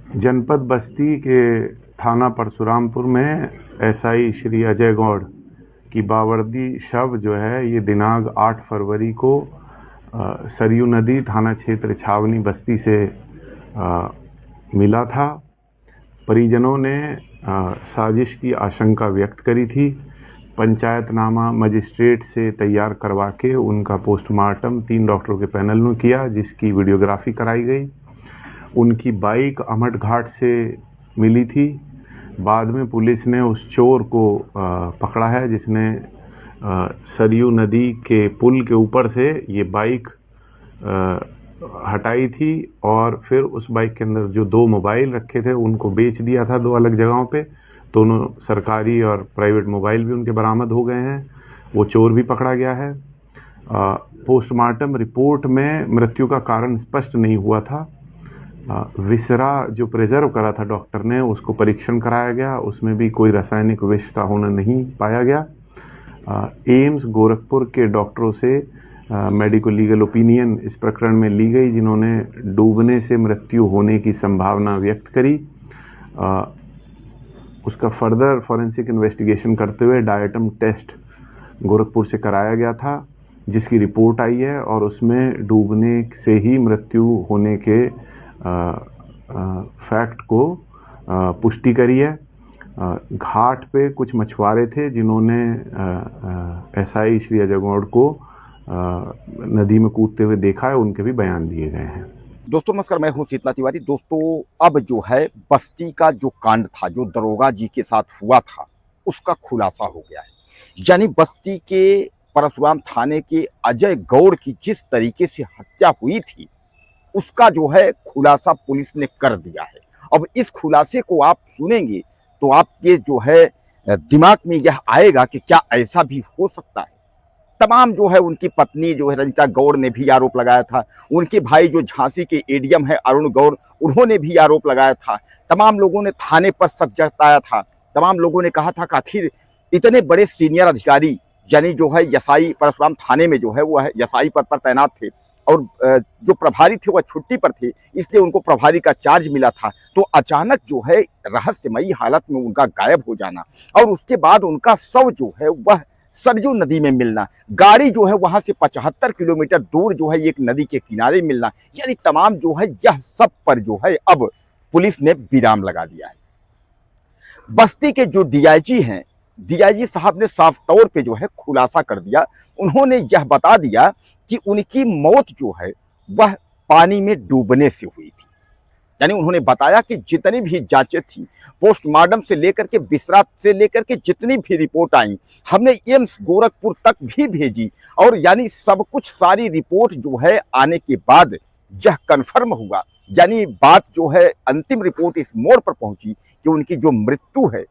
जनपद बस्ती के थाना परशुरामपुर में एसआई श्री अजय गौड़ की बावर्दी शव जो है ये दिनांक 8 फरवरी को सरयू नदी थाना क्षेत्र छावनी बस्ती से मिला था। परिजनों ने साजिश की आशंका व्यक्त करी थी। पंचायतनामा मजिस्ट्रेट से तैयार करवा के उनका पोस्टमार्टम 3 डॉक्टरों के पैनल ने किया, जिसकी वीडियोग्राफी कराई गई। उनकी बाइक अमट घाट से मिली थी। बाद में पुलिस ने उस चोर को पकड़ा है, जिसने सरयू नदी के पुल के ऊपर से ये बाइक हटाई थी और फिर उस बाइक के अंदर जो 2 मोबाइल रखे थे उनको बेच दिया था 2 अलग जगहों पे। दोनों सरकारी और प्राइवेट मोबाइल भी उनके बरामद हो गए हैं। वो चोर भी पकड़ा गया है। पोस्टमार्टम रिपोर्ट में मृत्यु का कारण स्पष्ट नहीं हुआ था। विसरा जो प्रिजर्व करा था डॉक्टर ने, उसको परीक्षण कराया गया, उसमें भी कोई रासायनिक विष का होना नहीं पाया गया। एम्स गोरखपुर के डॉक्टरों से मेडिको लीगल ओपिनियन इस प्रकरण में ली गई, जिन्होंने डूबने से मृत्यु होने की संभावना व्यक्त करी। उसका फर्दर फॉरेंसिक इन्वेस्टिगेशन करते हुए डायटम टेस्ट गोरखपुर से कराया गया था, जिसकी रिपोर्ट आई है और उसमें डूबने से ही मृत्यु होने के फैक्ट को पुष्टि करी है। घाट पे कुछ मछुआरे थे जिन्होंने एसआई श्री अजय गौड़ को नदी में कूदते हुए देखा है, उनके भी बयान दिए गए हैं। दोस्तों नमस्कार, मैं हूं शीतला तिवारी। दोस्तों अब जो है बस्ती का जो कांड था, जो दरोगा जी के साथ हुआ था, उसका खुलासा हो गया है। यानी बस्ती के परशुराम थाने के अजय गौड़ की जिस तरीके से हत्या हुई थी, उसका जो है खुलासा पुलिस ने कर दिया है। अब इस खुलासे को आप सुनेंगे तो आपके जो है दिमाग में यह आएगा कि क्या ऐसा भी हो सकता है। तमाम जो है उनकी पत्नी जो है रंजिता गौड़ ने भी आरोप लगाया था। उनके भाई जो झांसी के एडीएम है अरुण गौड़, उन्होंने भी आरोप लगाया था। तमाम लोगों ने थाने पर शक जताया था। तमाम लोगों ने कहा था कि आखिर इतने बड़े सीनियर अधिकारी यानी जो है एसआई परशुराम थाने में जो है वो है एसआई पद पर तैनात थे और जो प्रभारी थे वह छुट्टी पर थे, इसलिए उनको प्रभारी का चार्ज मिला था। तो अचानक जो है रहस्यमयी हालत में उनका गायब हो जाना और उसके बाद उनका शव जो है वह सरयू नदी में मिलना, गाड़ी जो है वहां से 75 किलोमीटर दूर जो है एक नदी के किनारे मिलना, यानी तमाम जो है यह सब पर जो है अब पुलिस ने विराम लगा दिया है। बस्ती के जो डीआईजी हैं, डीआईजी साहब ने साफ तौर पे जो है खुलासा कर दिया। उन्होंने यह बता दिया कि उनकी मौत जो है वह पानी में डूबने से हुई थी। यानी उन्होंने बताया कि जितनी भी जांचें थी, पोस्टमार्टम से लेकर के विसरा से लेकर के जितनी भी रिपोर्ट आई, हमने एम्स गोरखपुर तक भी भेजी और यानी सब कुछ सारी रिपोर्ट जो है आने के बाद यह कन्फर्म हुआ। यानी बात जो है अंतिम रिपोर्ट इस मोड़ पर पहुंची कि उनकी जो मृत्यु है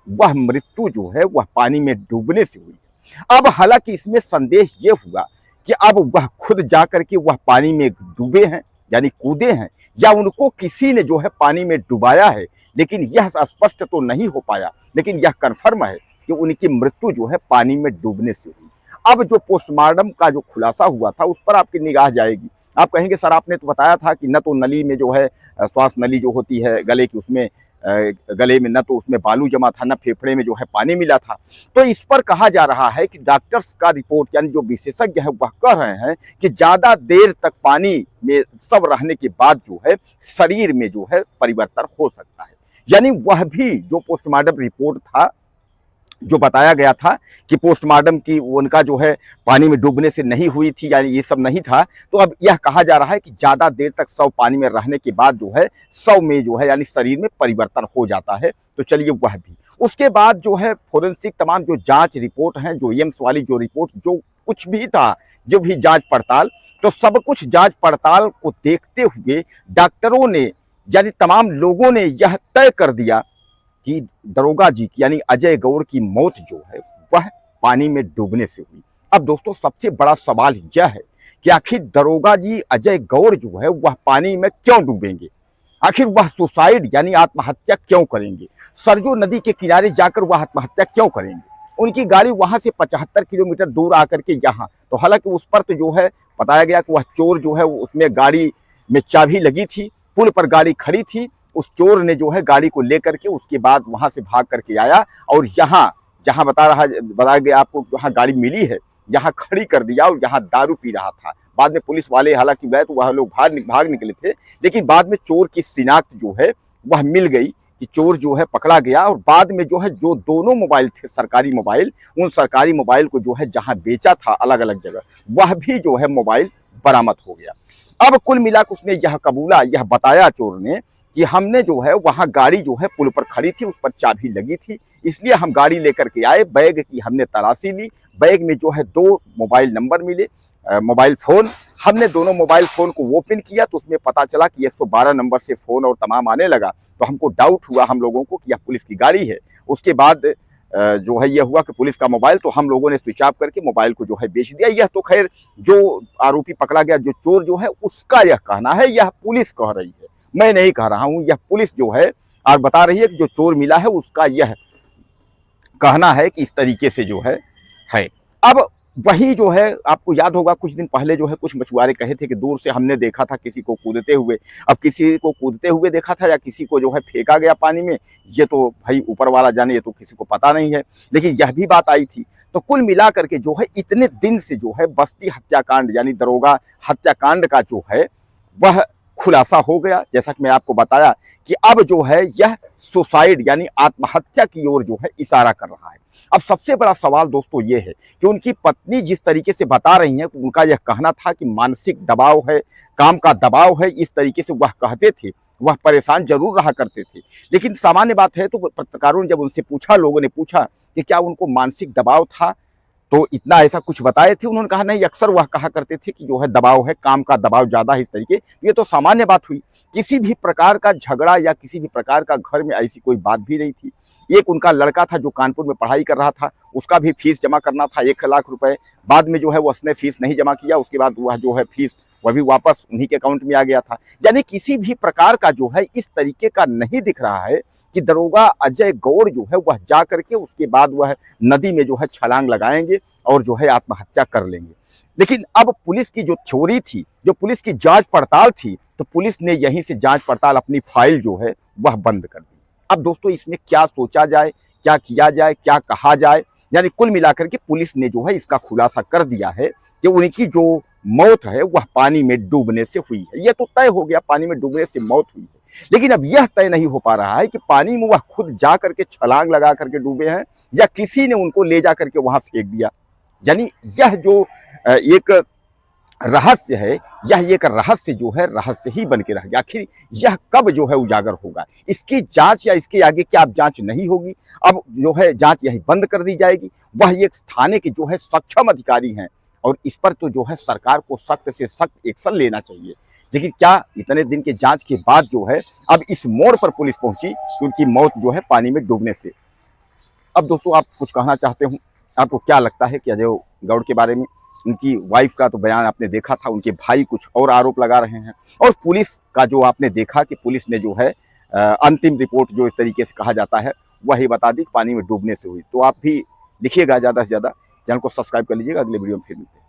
वह मृत्यु जो है वह पानी में डूबने से हुई है। अब हालांकि इसमें संदेह यह हुआ कि अब वह खुद जाकर के वह पानी में डूबे हैं यानी कूदे हैं या उनको किसी ने जो है पानी में डुबाया है, लेकिन यह स्पष्ट तो नहीं हो पाया। लेकिन यह कन्फर्म है कि उनकी मृत्यु जो है पानी में डूबने से हुई। अब जो पोस्टमार्टम का जो खुलासा हुआ था उस पर आपकी निगाह जाएगी। आप कहेंगे सर आपने तो बताया था कि न तो नली में जो है श्वास नली जो होती है गले की, उसमें गले में न तो उसमें बालू जमा था, न फेफड़े में जो है पानी मिला था। तो इस पर कहा जा रहा है कि डॉक्टर्स का रिपोर्ट यानी जो विशेषज्ञ है वह कह रहे हैं कि ज्यादा देर तक पानी में सब रहने के बाद जो है शरीर में जो है परिवर्तन हो सकता है। यानी वह भी जो पोस्टमार्टम रिपोर्ट था, जो बताया गया था कि पोस्टमार्टम की उनका जो है पानी में डूबने से नहीं हुई थी, यानी ये सब नहीं था। तो अब यह कहा जा रहा है कि ज्यादा देर तक शव पानी में रहने के बाद जो है शव में जो है यानी शरीर में परिवर्तन हो जाता है। तो चलिए वह भी, उसके बाद जो है फोरेंसिक तमाम जो जांच रिपोर्ट हैं, जो एम्स वाली जो रिपोर्ट जो कुछ भी था, जो भी जांच पड़ताल, तो सब कुछ जांच पड़ताल को देखते हुए डॉक्टरों ने यानी तमाम लोगों ने यह तय कर दिया कि दरोगा जी की यानी अजय गौड़ की मौत जो है वह पानी में डूबने से हुई। अब दोस्तों सबसे बड़ा सवाल यह है कि आखिर दरोगा जी अजय गौड़ जो है वह पानी में क्यों डूबेंगे, आखिर वह सुसाइड यानी आत्महत्या क्यों करेंगे, सरयू नदी के किनारे जाकर वह आत्महत्या क्यों करेंगे। उनकी गाड़ी वहां से 75 किलोमीटर दूर आकर के यहाँ, तो हालांकि उस पर तो जो है बताया गया कि वह चोर जो है उसमें गाड़ी में चाबी लगी थी, पुल पर गाड़ी खड़ी थी, उस चोर ने जो है गाड़ी को लेकर के उसके बाद वहां से भाग करके आया और यहाँ जहां बताया गया आपको, जहां गाड़ी मिली है यहाँ खड़ी कर दिया और यहाँ दारू पी रहा था। बाद में पुलिस वाले हालांकि गए तो वह लोग भाग निकले थे, लेकिन बाद में चोर की शिनाख्त जो है वह मिल गई कि चोर जो है पकड़ा गया। और बाद में जो है जो दोनों मोबाइल थे सरकारी मोबाइल, उन सरकारी मोबाइल को जो है जहां बेचा था अलग अलग जगह, वह भी जो है मोबाइल बरामद हो गया। अब कुल मिलाकर उसने यह कबूला, यह बताया चोर ने कि हमने जो है वहां गाड़ी जो है पुल पर खड़ी थी, उस पर चाबी लगी थी, इसलिए हम गाड़ी लेकर के आए। बैग की हमने तलाशी ली, बैग में जो है 2 मोबाइल नंबर मिले, मोबाइल फ़ोन। हमने दोनों मोबाइल फ़ोन को ओपन किया तो उसमें पता चला कि 112 नंबर से फ़ोन और तमाम आने लगा। तो हमको डाउट हुआ हम लोगों को कि यह पुलिस की गाड़ी है। उसके बाद जो है यह हुआ कि पुलिस का मोबाइल, तो हम लोगों ने स्विच ऑफ करके मोबाइल को जो है बेच दिया। यह तो खैर जो आरोपी पकड़ा गया, जो चोर जो है उसका यह कहना है, यह पुलिस कह रही है, मैं नहीं कह रहा हूँ। यह पुलिस जो है और बता रही है कि जो चोर मिला है उसका यह कहना है कि इस तरीके से जो है। अब वही जो है आपको याद होगा कुछ दिन पहले जो है कुछ मछुआरे कहे थे कि दूर से हमने देखा था किसी को कूदते हुए। अब किसी को कूदते हुए देखा था या किसी को जो है फेंका गया पानी में, ये तो भाई ऊपर वाला जाने, ये तो किसी को पता नहीं है, लेकिन यह भी बात आई थी। तो कुल मिला करके जो है इतने दिन से जो है बस्ती हत्याकांड यानी दरोगा हत्याकांड का जो है वह खुलासा हो गया। जैसा कि मैं आपको बताया कि अब जो है यह सुसाइड यानी आत्महत्या की ओर जो है इशारा कर रहा है। अब सबसे बड़ा सवाल दोस्तों ये है कि उनकी पत्नी जिस तरीके से बता रही हैं, उनका यह कहना था कि मानसिक दबाव है, काम का दबाव है, इस तरीके से वह कहते थे, वह परेशान जरूर रहा करते थे। लेकिन सामान्य बात है, तो पत्रकारों ने जब उनसे पूछा, लोगों ने पूछा कि क्या उनको मानसिक दबाव था, तो इतना ऐसा कुछ बताए थे। उन्होंने कहा नहीं, अक्सर वह कहा करते थे कि जो है दबाव है, काम का दबाव ज़्यादा है, इस तरीके। ये तो सामान्य बात हुई, किसी भी प्रकार का झगड़ा या किसी भी प्रकार का घर में ऐसी कोई बात भी नहीं थी। एक उनका लड़का था जो कानपुर में पढ़ाई कर रहा था, उसका भी फीस जमा करना था 1 लाख रुपए। बाद में जो है उसने फीस नहीं जमा किया, उसके बाद वह जो है फीस वह भी वापस उन्हीं के अकाउंट में आ गया था। यानी किसी भी प्रकार का जो है इस तरीके का नहीं दिख रहा है कि दरोगा अजय गौड़ जो है वह जा करके उसके बाद वह नदी में जो है छलांग लगाएंगे और जो है आत्महत्या कर लेंगे। लेकिन अब पुलिस की जो थ्योरी थी, जो पुलिस की जांच पड़ताल थी, तो पुलिस ने यहीं से जांच पड़ताल अपनी फाइल जो है वह बंद कर दी। अब दोस्तों इसमें क्या सोचा जाए, क्या किया जाए, क्या कहा जाए, यानी कुल मिलाकर के पुलिस ने जो है इसका खुलासा कर दिया है कि उनकी जो मौत है वह पानी में डूबने से हुई है। यह तो तय हो गया, पानी में डूबने से मौत हुई है। लेकिन अब यह तय नहीं हो पा रहा है कि पानी में वह खुद जा करके छलांग लगा करके डूबे हैं या किसी ने उनको ले जा करके वहां फेंक दिया। यानी यह जो एक रहस्य है, यह एक रहस्य जो है रहस्य ही बन के रह गया। आखिर यह कब जो है उजागर होगा, इसकी जांच या इसके आगे क्या अब जांच नहीं होगी, अब जो है जांच यही बंद कर दी जाएगी। वह एक थाने के जो है सक्षम अधिकारी हैं और इस पर तो जो है सरकार को सख्त से सख्त एक्शन लेना चाहिए। लेकिन क्या इतने दिन के जांच के बाद जो है अब इस मोड़ पर पुलिस पहुंची कि उनकी मौत जो है पानी में डूबने से। अब दोस्तों आप कुछ कहना चाहते हो, आपको क्या लगता है कि अजय गौड़ के बारे में? उनकी वाइफ का तो बयान आपने देखा था, उनके भाई कुछ और आरोप लगा रहे हैं, और पुलिस का जो आपने देखा कि पुलिस ने जो है अंतिम रिपोर्ट जो इस तरीके से कहा जाता है वही बता दी पानी में डूबने से हुई। तो आप भी लिखिएगा, ज़्यादा से ज़्यादा चैनल को सब्सक्राइब कर लीजिएगा। अगले वीडियो में फिर मिलते हैं।